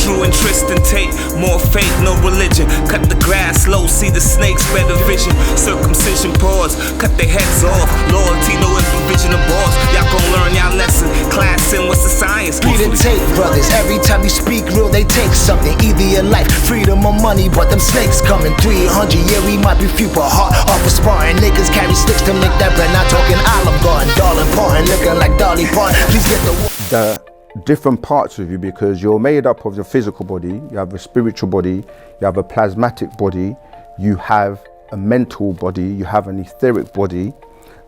Drew and Tristan Tate, more faith, no religion. Cut the grass low, see the snakes, better vision. Circumcision pause, cut their heads off. Loyalty, no vision of boss. Y'all gon' learn y'all lesson. Class in what's the science? Read and take, brothers. Every time you speak real, they take something. Either your life, freedom or money, but them snakes coming. 300, yeah, we might be few, but heart off of sparring. Niggas carry sticks to make that bread. Not talking Olive Garden, darling Parton, looking like Dolly Parton. Please get the different parts of you, because you're made up of your physical body, you have a spiritual body, you have a plasmatic body, you have a mental body, you have an etheric body.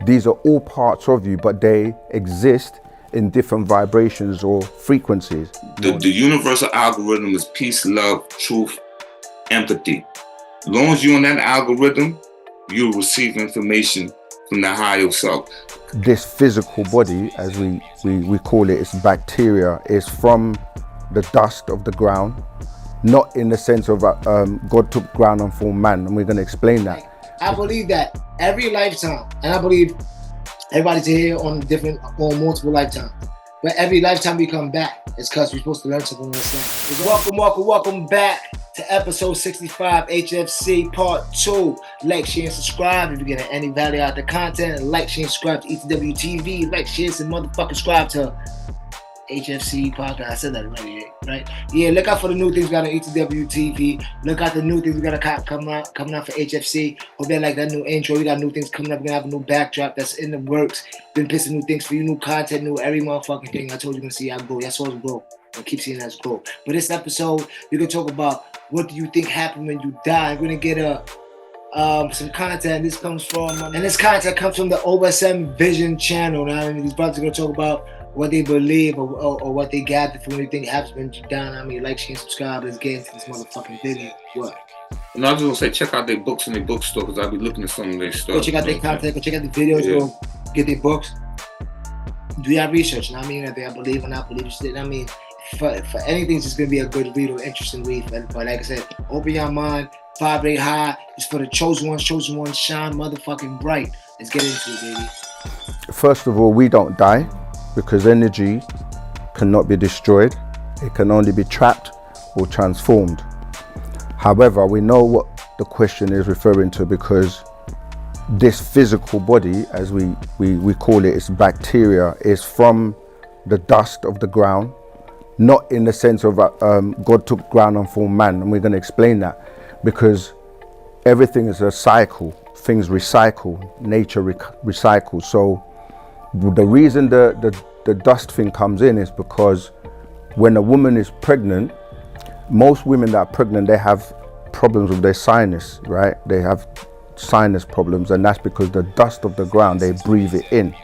These are all parts of you, but they exist in different vibrations or frequencies. The universal algorithm is peace, love, truth, empathy. As long as you're on that algorithm, you'll receive information from the higher self. This physical body, as we call it, is bacteria, is from the dust of the ground, not in the sense of God took ground and formed man, and we're going to explain that. I believe that every lifetime, and I believe everybody's here on multiple lifetimes, but every lifetime we come back, it's because we're supposed to learn something in this life. Welcome back to episode 65, H.F.C. part 2. Like, share, and subscribe if you're getting any value out of the content. Like, share, and subscribe to ETW TV. Like, share, and motherfucking subscribe to H.F.C. podcast. I said that already, right? Yeah, look out for the new things we got on ETW TV. Look out the new things we got coming out for H.F.C. Hope they like that new intro. We got new things coming up. We're gonna have a new backdrop that's in the works. Been pissing new things for you, new content, new every motherfucking thing. I told you gonna see how it go. That's all it go. I keep seeing that grow. But this episode, we're gonna talk about what do you think happened when you die. We're gonna get some content. This comes from, and this content comes from the OSM Vision channel. Now, I mean, these brothers are gonna talk about what they believe or what they gather from anything happens when you die. I mean, like, share, and subscribe. Let's get into this motherfucking video. What? And I was gonna say, check out their books in their bookstore, because I'll be looking at some of their stuff. Go check out their content. Go check out the videos. Yeah. Go get their books. Do your research. I mean, whether I believe or not believe shit. I mean, for anything, it's just gonna be a good read or interesting read. But like I said, open your mind, vibrate high. It's for the chosen ones. Chosen ones shine motherfucking bright. Let's get into it, baby. First of all, we don't die, because energy cannot be destroyed. It can only be trapped or transformed. However, we know what the question is referring to, because this physical body, as we call it, is bacteria, is from the dust of the ground, not in the sense of God took ground and formed man, and we're going to explain that, because everything is a cycle. Things recycle, nature recycles. So the reason the dust thing comes in is because when a woman is pregnant, most women that are pregnant, they have problems with their sinus, right? They have sinus problems, and that's because the dust of the ground, they breathe it in.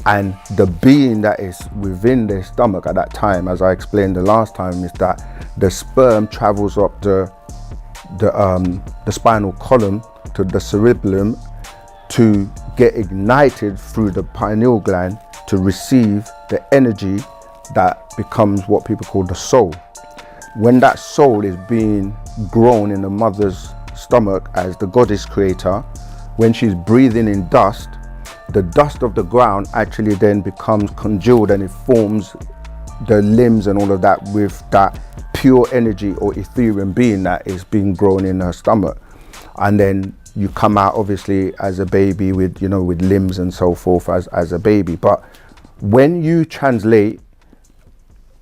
And the being that is within their stomach at that time, as I explained the last time, is that the sperm travels up the spinal column to the cerebellum to get ignited through the pineal gland to receive the energy that becomes what people call the soul. When that soul is being grown in the mother's stomach as the goddess creator, when she's breathing in dust, the dust of the ground actually then becomes congealed, and it forms the limbs and all of that with that pure energy or ethereal being that is being grown in her stomach. And then you come out obviously as a baby with, you know, with limbs and so forth as a baby. But when you translate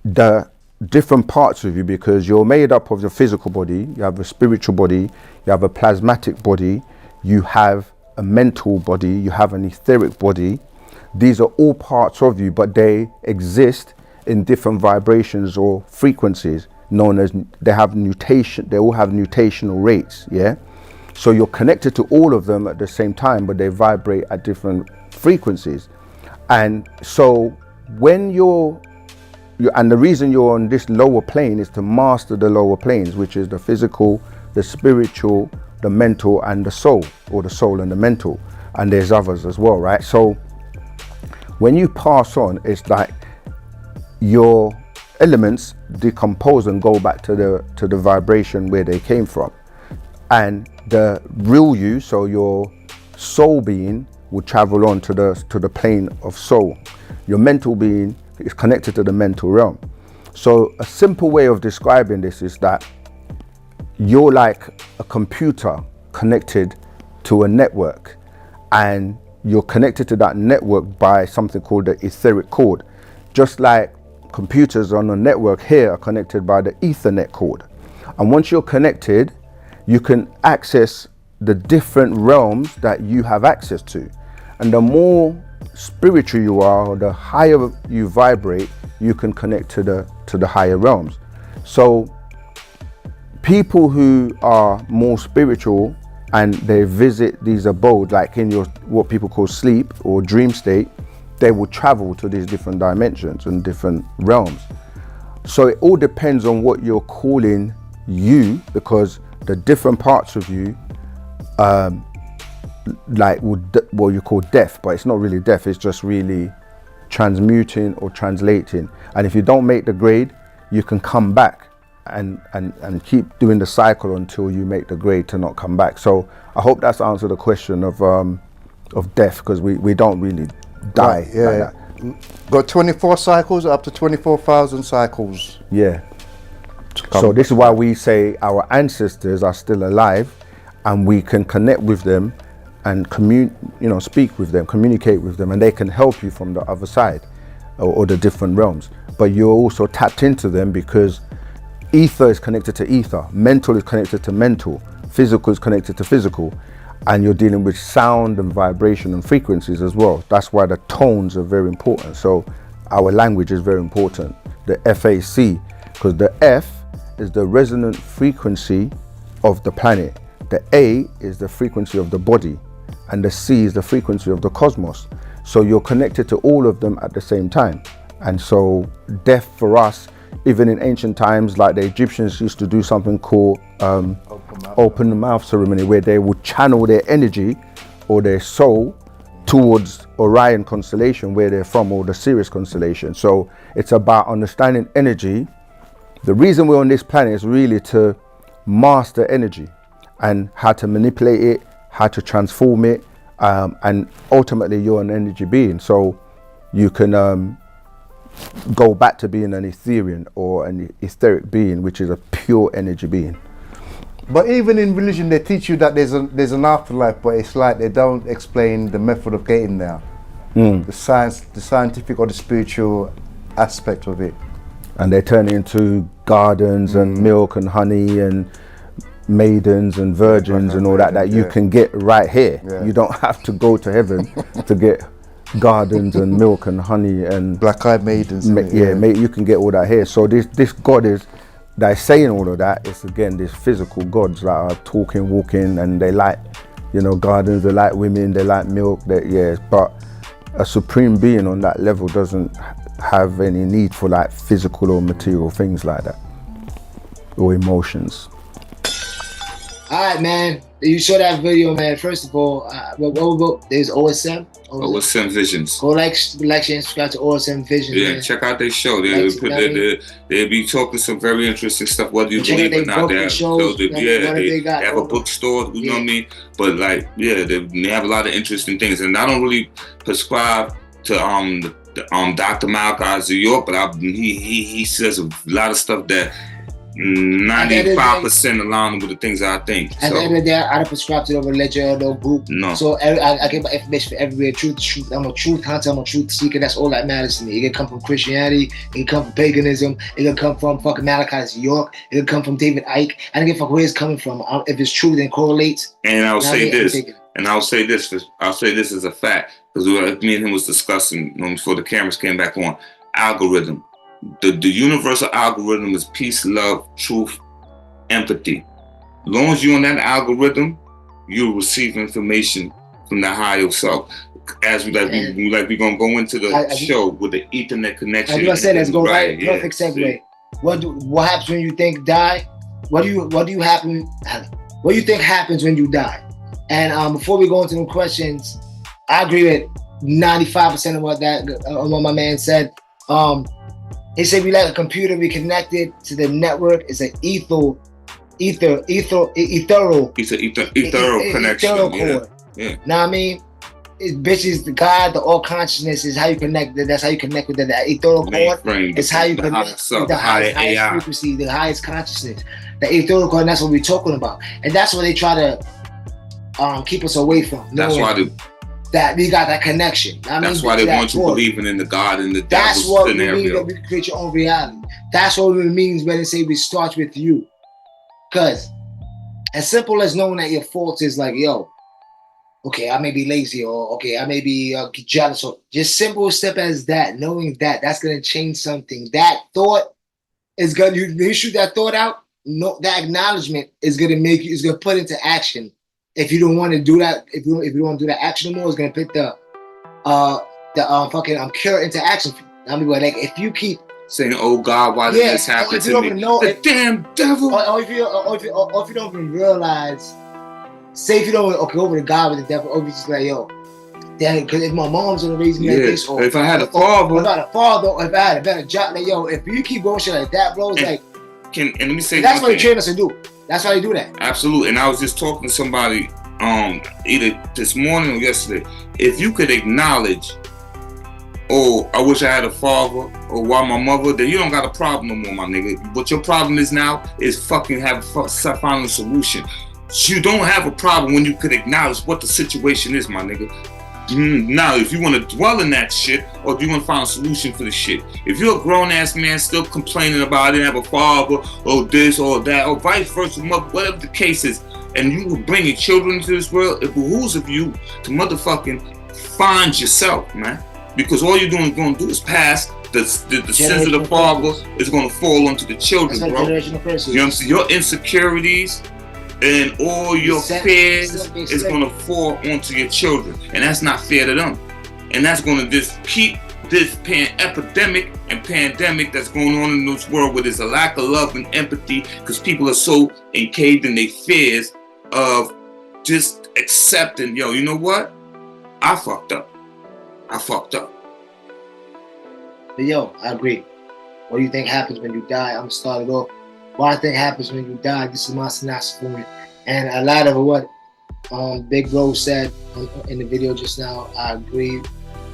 the different parts of you, because you're made up of your physical body, you have a spiritual body, you have a plasmatic body, you have a mental body, you have an etheric body. These are all parts of you, but they exist in different vibrations or frequencies, known as, they all have nutational rates, yeah? So you're connected to all of them at the same time, but they vibrate at different frequencies. And so when and the reason you're on this lower plane is to master the lower planes, which is the physical, the spiritual, the mental, and the soul, or the soul and the mental. And there's others as well, right? So when you pass on, it's like your elements decompose and go back to the vibration where they came from. And the real you, so your soul being, will travel on to the plane of soul. Your mental being is connected to the mental realm. So a simple way of describing this is that you're like a computer connected to a network, and you're connected to that network by something called the etheric cord. Just like computers on a network here are connected by the Ethernet cord. And once you're connected, you can access the different realms that you have access to. And the more spiritual you are, the higher you vibrate, you can connect to the higher realms. So people who are more spiritual and they visit these abodes, like in your what people call sleep or dream state, they will travel to these different dimensions and different realms. So it all depends on what you're calling you, because the different parts of you, like what you call death, but it's not really death, it's just really transmuting or translating. And if you don't make the grade, you can come back and keep doing the cycle until you make the grade to not come back. So I hope that's answered the question of death, because we don't really die. Right, yeah, like that. Got 24 cycles, up to 24,000 cycles. Yeah. So this is why we say our ancestors are still alive, and we can connect with them and speak with them, communicate with them, and they can help you from the other side or the different realms. But you're also tapped into them because ether is connected to ether, mental is connected to mental, physical is connected to physical, and you're dealing with sound and vibration and frequencies as well. That's why the tones are very important. So our language is very important. The FAC, because the F is the resonant frequency of the planet, the A is the frequency of the body, and the C is the frequency of the cosmos. So you're connected to all of them at the same time. And so death for us, even in ancient times, like the Egyptians used to do something called open mouth ceremony, where they would channel their energy or their soul towards Orion constellation, where they're from, or the Sirius constellation. So it's about understanding energy. The reason we're on this planet is really to master energy and how to manipulate it, how to transform it, and ultimately you're an energy being. So you can go back to being an Etherean or an etheric being, which is a pure energy being. But even in religion, they teach you that there's an afterlife, but it's like they don't explain the method of getting there. The science, the scientific or the spiritual aspect of it. And they turn it into gardens and milk and honey and maidens and virgins and all that you can get right here. Yeah. You don't have to go to heaven to get gardens and milk and honey and black-eyed maidens. You can get all that here. So this God is that is saying all of that. It's again these physical gods that are talking, walking, and they like, gardens. They like women. They like milk. But a supreme being on that level doesn't have any need for like physical or material things like that, or emotions. All right, man. You saw that video, man. First of all, there's OSM. OSM Visions. Go like, share, and subscribe to OSM Visions. Yeah, man. check out their show. They'll be talking some very interesting stuff. Whether you believe it or not, they have a bookstore. You know what I mean? But they have a lot of interesting things. And I don't really prescribe to Dr. Malachi York, but he says a lot of stuff that 95% align with the things I think. At the end of the day, I don't prescribe to no religion or no group. No. So I get my information from everywhere. Truth. I'm a truth hunter. I'm a truth seeker. That's all that matters to me. It can come from Christianity. It can come from paganism. It can come from fucking Malachi York. It can come from David Icke. I don't give a fuck where it's coming from. If it's true, then correlates. And I'll say this as a fact, because me and him was discussing before the cameras came back on. Algorithm. The universal algorithm is peace, love, truth, empathy. As long as you're on that algorithm, you'll receive information from the higher self. As we're gonna go into the show with the Ethernet connection. As I said, let's go right. Perfect segue. What happens when you think die? What do you think happens when you die? And before we go into the questions, I agree with 95% of what my man said. He said we like a computer, we connected to the network. It's an ethereal connection. Ethereal core. Yeah. Know what I mean? bitches, the God, the all consciousness is how you connect. That's how you connect with the ethereal core. It's how you connect with the highest frequency, the highest consciousness, the ethereal core. And that's what we're talking about. And that's what they try to keep us away from. That's why that we got that connection. That's why they want you believing in the God and the devil That's what scenario. we mean that we can create your own reality. That's what it means when they say we start with you. Because as simple as knowing that your fault is like, yo, okay, I may be lazy, or okay, I may be jealous, or just simple step as that, knowing that that's gonna change something. That thought is gonna, you shoot that thought out. No, that acknowledgement is gonna make you, is gonna put into action. If you don't want to do that, if you don't want to do that action anymore, it's gonna put the fucking cure into action for you. I mean, like if you keep saying, "Oh God, why did this happen to me?" The damn devil. Or if you don't even realize. Say if you don't go over to God with the devil, or you just like, yo, damn, because if my mom's gonna raise me like this, or if I had a father, or if I had a better job, like yo, if you keep going shit like that, bro, it's like, and let me say, that's what they train us to do. That's why they do that. Absolutely. And I was just talking to somebody, either this morning or yesterday. If you could acknowledge, oh, I wish I had a father, or why my mother, then you don't got a problem no more, my nigga. What your problem is now is fucking finding a solution. You don't have a problem when you could acknowledge what the situation is, my nigga. Now, if you want to dwell in that shit, or do you want to find a solution for the shit? If you're a grown-ass man still complaining about I didn't have a father, or this, or that, or vice versa, whatever the case is, and you were bringing children into this world, it behooves of you to motherfucking find yourself, man. Because all you're going to do is pass the sins of the father is going to fall onto the children, bro. You know what I'm saying? Your insecurities and all your fears is going to fall onto your children, and that's not fair to them. And that's going to just keep this epidemic and pandemic that's going on in this world, where there's a lack of love and empathy, because people are so encaged in their fears of just accepting, yo, you know what? I fucked up. But yo, I agree. What do you think happens when you die? I'm gonna start it off. What I think happens when you die, this is my synopsis for it. And a lot of what Big Bro said in the video just now, I agree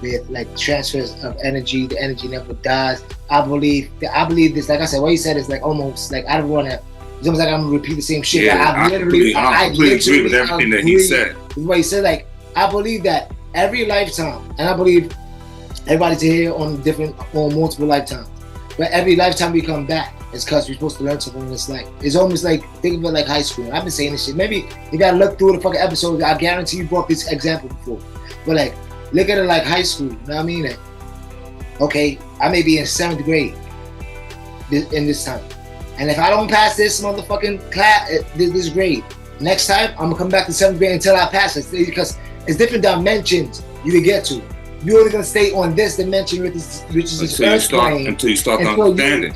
with, like transfers of energy. The energy never dies. I believe this, like I said, what he said is like almost like, I don't want to, it's almost like I'm gonna repeat the same shit. Yeah, I completely agree with everything that he said. What he said, like, I believe that every lifetime, and I believe everybody's here on multiple lifetimes, but every lifetime we come back, it's because we're supposed to learn something in this life. It's almost like, think of it like high school. I've been saying this shit. Maybe you gotta look through the fucking episodes. I guarantee you brought this example before. But like, look at it like high school. You know what I mean? Like, okay, I may be in 7th grade in this time. And if I don't pass this motherfucking class, this grade, next time, I'm gonna come back to 7th grade until I pass it. Because it's different dimensions you can get to. You're only gonna stay on this dimension, which is this first plane, until you start understanding.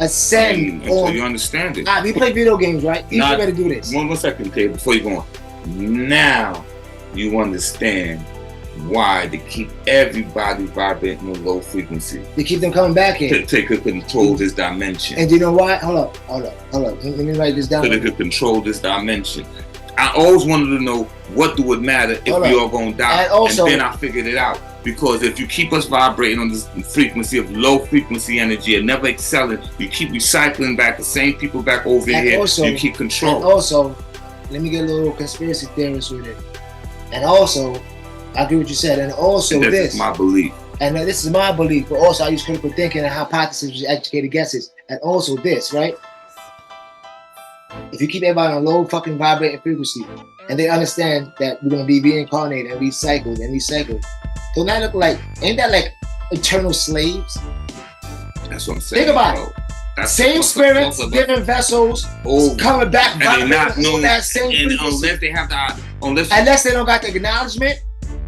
Until you understand it. We play video games, right? You better do this. One more second, Kay, before you go on. Now you understand why they keep everybody vibrating on low frequency. They keep them coming back in. To take control this dimension. And you know why? Hold up. Let me write this down. So they could control this dimension. I always wanted to know, what do it matter if we all gonna die? And then I figured it out. Because if you keep us vibrating on this frequency of low frequency energy and never excelling, you keep recycling back the same people back over here. Also, you keep control. And also, let me get a little conspiracy theorist with it. And also, I agree with what you said. And also, this is my belief. And this is my belief. But also, I use critical thinking and hypothesis, educated guesses. And also this, right? If you keep everybody on low fucking vibrating frequency, and they understand that we're gonna be reincarnated and recycled, don't that look like, ain't that like eternal slaves? That's what I'm saying. Think about it. Same spirits, different vessels, coming back, and they not knowing that same frequency. Unless they don't got the acknowledgement,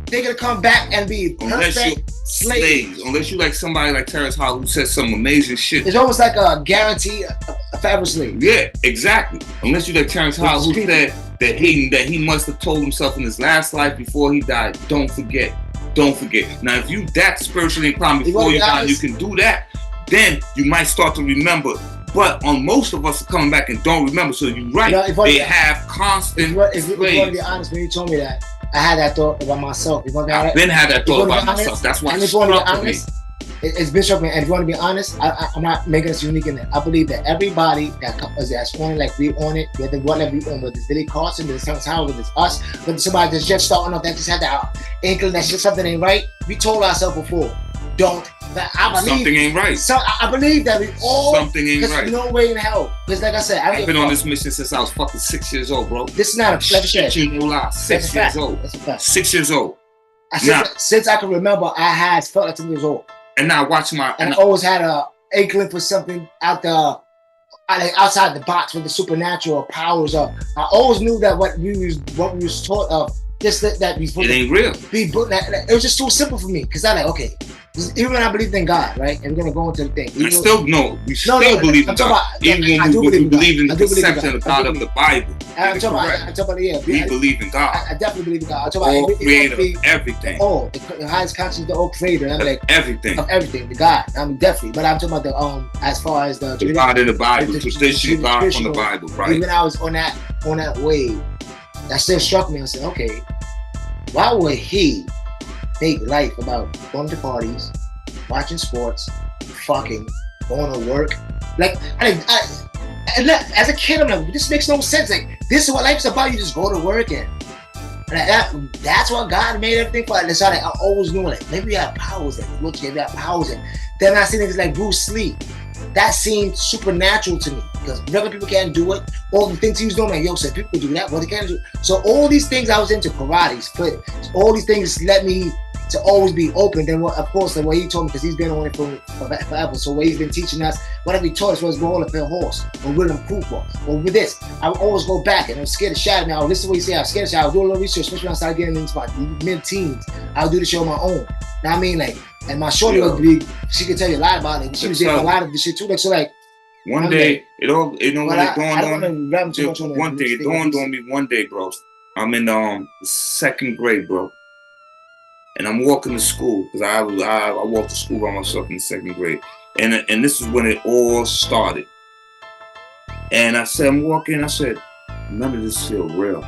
they're gonna come back and be perfect slaves. Unless you like somebody like Terrence Howell, who says some amazing shit. It's almost like a guarantee of forever slave. Yeah, exactly. Unless you like Terrence Howell, who said that he must have told himself in his last life before he died, don't forget. Now, if you that spiritually inclined before you die, you can do that, then you might start to remember. But on most of us are coming back and don't remember. So you're right. They have constant. If you want to be honest, when you told me that, I had that thought about myself. I've been had that thought about myself. That's why it's struck me. It's been struck me. And if you want to be honest, I'm not making us unique in it. I believe that everybody that's on it, like we on it, whether whatever we on, whether it's Billy Carson, whether it's Terrence Howard, whether it's us, whether it's somebody that's just starting off, that just had that inkling that something ain't right. We told ourselves before, don't. I believe something ain't right. So I believe that we all something ain't right. There's no way in hell. Because like I said, I've been on this mission since I was fucking 6 years old, bro. This is not a shit. 6 years old. That's a fact. 6 years old. Since I can remember, I had felt like 2 years old. And now watch my. And I always had a inkling for something outside the box with the supernatural powers of. I always knew that what we was taught of. Just that we. It ain't real. It was just too simple for me because I like okay. Even when I believed in God, right? And we're gonna go into the thing. I still know. You still believe in God. Even when we believe in the conception of God of the Bible. I'm talking about we believe in God. I definitely believe in God. I'm talking all about creator of everything. The highest conscience, the all creator. I'm like everything. Of everything, the God. I mean definitely. But I'm talking about the as far as the God in the Bible, tradition, God from the Bible, right? Even I was on that wave, that still struck me and said, okay, why would he make life about going to parties, watching sports, fucking, going to work? Like, as a kid, I'm like, this makes no sense. Like, this is what life's about. You just go to work and that's what God made everything for. That's how I always knew, like, maybe we have powers that look, maybe we have powers. And then I see niggas like Bruce Lee. That seemed supernatural to me because regular people can't do it. All the things he was doing, like, yo, said people do that, well, they can't do it. So all these things I was into, karate, split, all these things led me to always be open. Then, of course, the way he told me, because he's been on it forever. So what he's been teaching us, whatever he taught us was roll up a horse, or William Cooper, or with this. I would always go back, and I'm scared to shadow me. I would listen to what he said. I was scared to shadow. I would do a little research, especially when I started getting into my mid-teens. I would do the show on my own. Now I mean, like, and my shorty would be, she could tell you a lot about it. She was doing a lot of the shit too. Like, so like, one day, it dawned on me one day, bro. I'm in the second grade, bro. And I'm walking to school because I walked to school by myself in the second grade, and this is when it all started. And I said, I'm walking. I said, none of this feel real.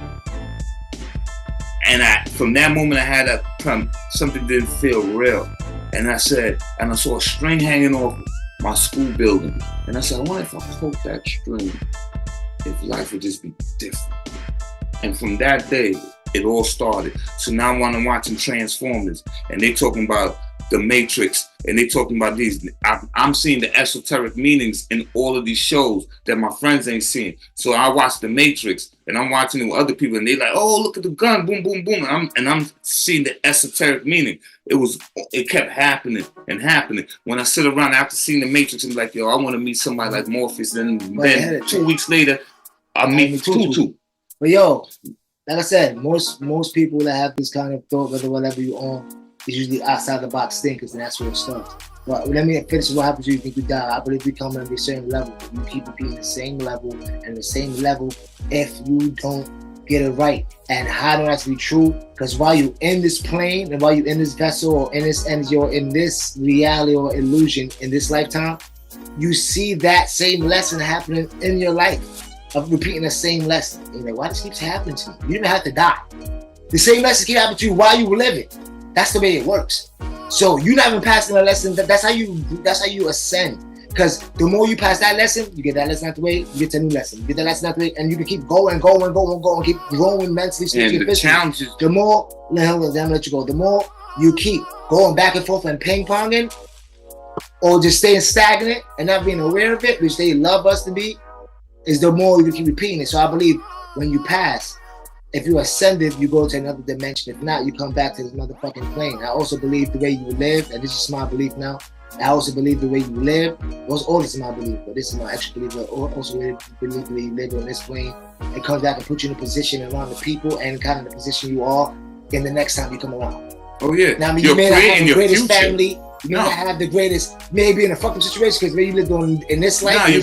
And from that moment, I had something didn't feel real. And I said, and I saw a string hanging off my school building, and I said, I wonder if I pulled that string, if life would just be different. And from that day, it all started. So now when I'm watching Transformers, and they talking about the Matrix, and they talking about these, I'm seeing the esoteric meanings in all of these shows that my friends ain't seeing. So I watch the Matrix, and I'm watching it with other people, and they like, oh, look at the gun, boom, boom, boom, and I'm seeing the esoteric meaning. It kept happening and happening. When I sit around after seeing the Matrix, I'm like, yo, I want to meet somebody like Morpheus. Then 2 weeks later, I meet Tutu. But yo, like I said, most people that have this kind of thought, whatever you on, is usually outside the box thinkers, and that's where it starts. But let me finish what happens when you think you die. I believe we come at the same level. You keep repeating the same level and the same level if you don't get it right. And how do that to be true? Because while you in this plane and while you in this vessel or in this energy or in this reality or illusion in this lifetime, you see that same lesson happening in your life of repeating the same lesson. And you're like, why this keeps happening to me? You didn't have to die. The same lesson keep happening to you while you were living. That's the way it works. So you're not even passing a lesson. That's how you ascend. Because the more you pass that lesson, you get that lesson out the way, you get to a new lesson. You get that lesson out the way, and you can keep going, keep growing mentally, spiritually, and the challenges. The more, let you go. The more you keep going back and forth and ping-ponging, or just staying stagnant and not being aware of it, which they love us to be, is the more you keep repeating it. So I believe when you pass, if you ascended, you go to another dimension. If not, you come back to this motherfucking plane. I also believe the way you live, and this is my belief now. I also believe the way you live. All this is my belief, but this is my actual belief. I also believe the way you live on this plane. It comes back and puts you in a position around the people and kind of the position you are in the next time you come around. Oh yeah. Now I mean, you may not have the greatest family. You may not have the greatest, maybe in a fucking situation because maybe you lived on in this life. You're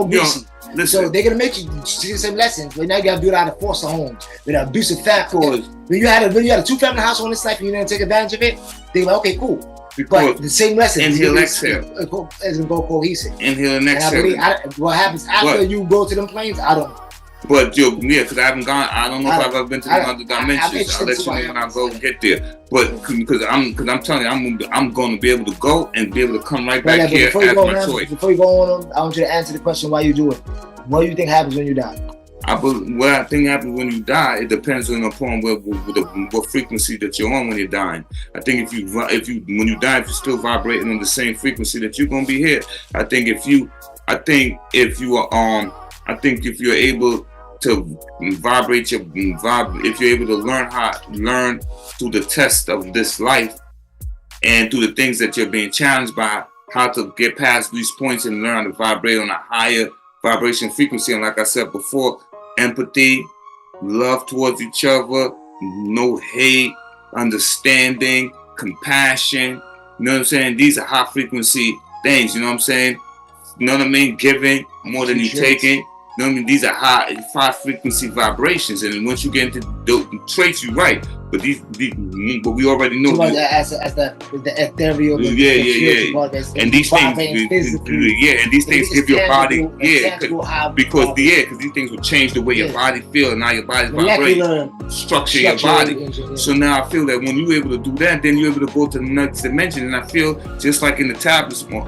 great. So they're gonna make you see the same lessons, but now you gotta do it out of foster homes with abusive factors. When you had a 2-family house on this life and you didn't take advantage of it, they're like, okay, cool. But the same lesson. Inhale, exhale. It's gonna go cohesive. Inhale and exhale. And I believe what happens after you go to them planes, I don't know. But yeah, because I haven't gone. I don't know if I've ever been to the other dimensions. I'll let you know when I go get there. But because I'm telling you, I'm going to be able to go and be able to come right back here as my choice. Before you go on, I want you to answer the question: why you do it? What do you think happens when you die? What I think happens when you die, it depends on what frequency that you're on when you're dying. I think when you die, if you're still vibrating on the same frequency, that you're gonna be here. I think if you're able to vibrate if you're able to learn through the test of this life and through the things that you're being challenged by, how to get past these points and learn to vibrate on a higher vibration frequency. And like I said before, empathy, love towards each other, no hate, understanding, compassion. You know what I'm saying? These are high frequency things. You know what I'm saying? You know what I mean? Giving more than you taking. You know what I mean? These are high frequency vibrations, and once you get into the traits, you're right. But but we already know. As the ethereal. Yeah. And these things, and these things give your body, because these things will change the way your body feels, and how your body's vibrating, structure your body. So now I feel that when you're able to do that, then you're able to go to the next dimension. And I feel just like in the tablets, with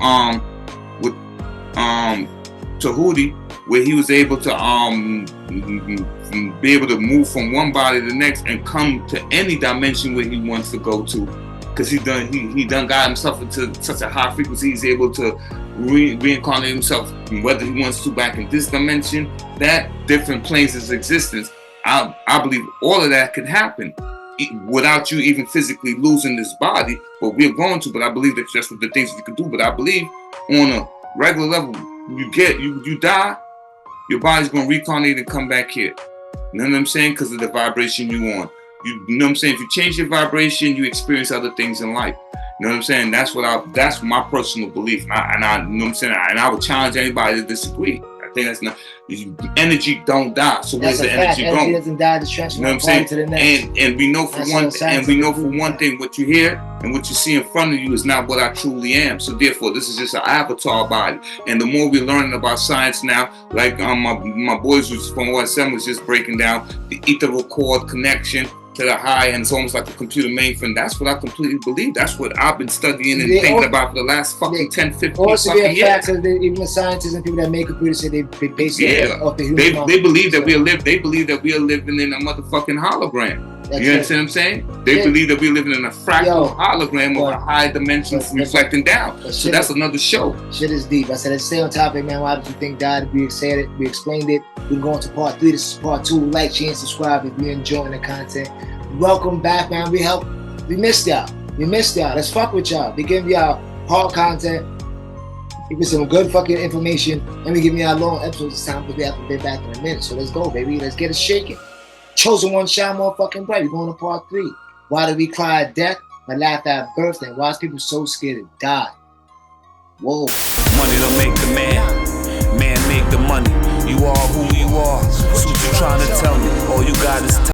Tahuti, where he was able to be able to move from one body to the next and come to any dimension where he wants to go to, because he done got himself into such a high frequency. He's able to reincarnate himself, whether he wants to, back in this dimension, that different planes of existence. I believe all of that can happen without you even physically losing this body, but we're going to. But I believe that's just the things that you can do. But I believe on a regular level, you die, your body's gonna reincarnate and come back here. You know what I'm saying? Because of the vibration you on. You know what I'm saying? If you change your vibration, you experience other things in life. You know what I'm saying? That's my personal belief. And I you know what I'm saying? And I would challenge anybody to disagree. I think that's not, energy don't die. So where's the energy going? Energy doesn't die. The you know what I'm saying? To the next. And we know for one thing, what you hear and what you see in front of you is not what I truly am. So therefore, this is just an avatar body. And the more we're learning about science now, like my boys from OSM was just breaking down the ethereal cord connection to the high, and it's almost like a computer mainframe. That's what I completely believe. That's what I've been studying and thinking about for the last fucking 10, 15 fucking years. Even the scientists and people that make computers say they base it off the human. They believe that we are living in a motherfucking hologram. You understand what I'm saying? They believe that we're living in a fractal hologram of a high dimension reflecting down. So that's another show. Shit is deep. I said, let's stay on topic, man. Why did you think died? We said it. We explained it. We're going to part 3. This is part 2. Like, share, and subscribe if you're enjoying the content. Welcome back, man. We missed y'all. Let's fuck with y'all. We give y'all hard content. Give me some good fucking information. And we give y'all long episodes this time, because we have to be back in a minute. So let's go, baby. Let's get it shaking. Chosen one shine more fucking bright. We're going to part 3. Why do we cry at death but laugh at birth? And why is people so scared to die? Whoa. Money don't make the man make the money. You are who you are. So what you trying to tell me? All you got is time.